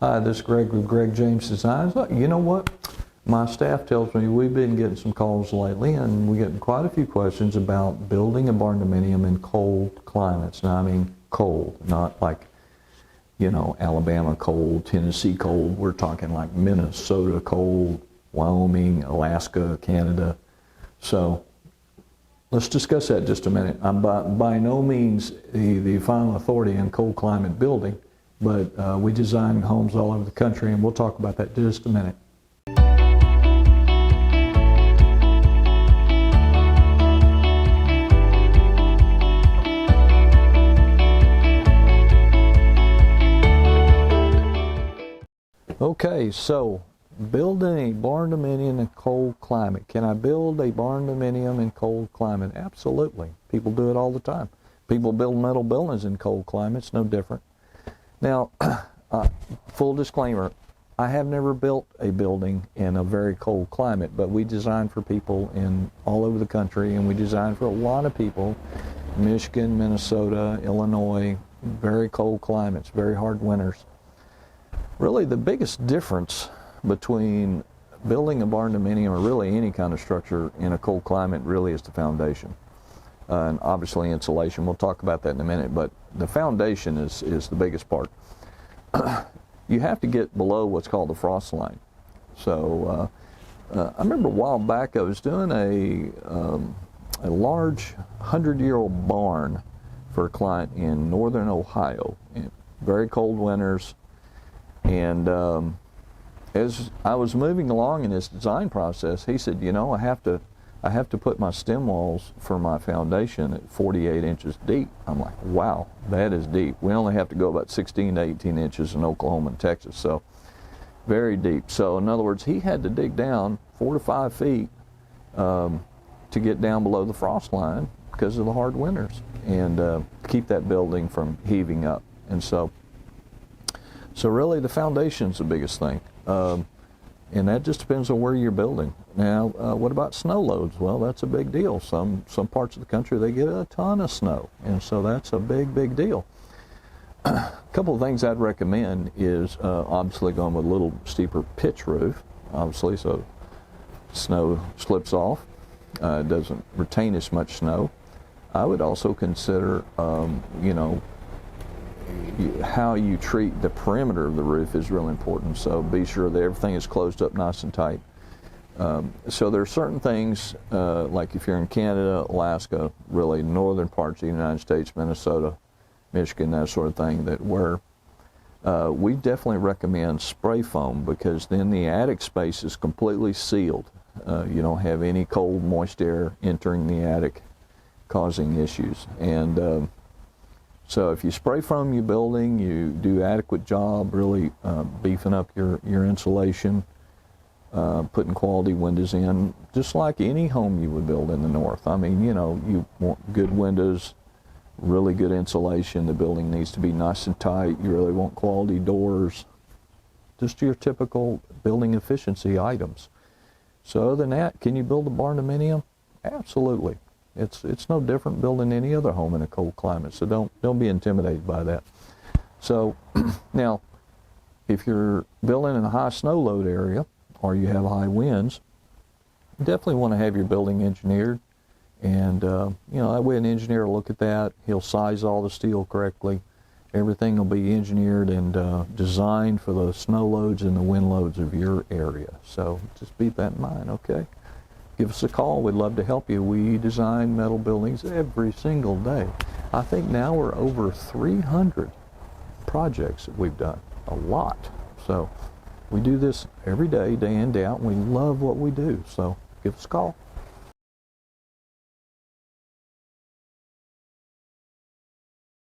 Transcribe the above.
Hi, this is Greg with Greg James Designs. You know what? My staff tells me we've been getting some calls lately, and we're getting quite a few questions about building a barndominium in cold climates. Now, I mean cold, not like, you know, Alabama cold, Tennessee cold. We're talking like Minnesota cold, Wyoming, Alaska, Canada. So let's discuss that just a minute. I'm by no means the final authority in cold climate building, but we design homes all over the country, and we'll talk about that in just a minute. Okay, so building a barndominium in cold climate. Can I build a barndominium in cold climate? Absolutely. People do it all the time. People build metal buildings in cold climates, no different. Now, full disclaimer, I have never built a building in a very cold climate, but we design for people in all over the country, and we design for a lot of people, Michigan, Minnesota, Illinois, very cold climates, very hard winters. Really, the biggest difference between building a barndominium or really any kind of structure in a cold climate really is the foundation. And obviously insulation, we'll talk about that in a minute, but the foundation is the biggest part. You have to get below what's called the frost line. So I remember a while back I was doing a large 100-year-old barn for a client in northern Ohio, in very cold winters. And as I was moving along in this design process, he said, you know, I have to put my stem walls for my foundation at 48 inches deep. I'm like, wow, that is deep. We only have to go about 16 to 18 inches in Oklahoma and Texas, so very deep. So in other words, he had to dig down 4 to 5 feet to get down below the frost line because of the hard winters, and keep that building from heaving up. And so really the foundation's the biggest thing. And that just depends on where you're building. Now, what about snow loads? Well, that's a big deal. Some parts of the country, they get a ton of snow, and so that's a big deal. A couple of things I'd recommend is obviously going with a little steeper pitch roof, obviously, so snow slips off. It doesn't retain as much snow. I would also consider, you know, how you treat the perimeter of the roof is really important, so be sure that everything is closed up nice and tight. So there are certain things, like if you're in Canada, Alaska, really northern parts of the United States, Minnesota, Michigan, that sort of thing, that where we definitely recommend spray foam, because then the attic space is completely sealed. You don't have any cold, moist air entering the attic causing issues. And so if you spray foam your building, you do adequate job really beefing up your insulation, putting quality windows in, just like any home you would build in the north. I mean, you know, you want good windows, really good insulation. The building needs to be nice and tight. You really want quality doors, just your typical building efficiency items. So other than that, can you build a barndominium? Absolutely. It's no different building any other home in a cold climate, so don't be intimidated by that. So now, if you're building in a high snow load area or you have high winds, you definitely want to have your building engineered, and you know, that way an engineer will look at that. He'll size all the steel correctly. Everything will be engineered and designed for the snow loads and the wind loads of your area. So just keep that in mind, okay? Give us a call. We'd love to help you. We design metal buildings every single day. I think now we're over 300 projects that we've done. A lot. So we do this every day, day in, day out, and we love what we do. So give us a call.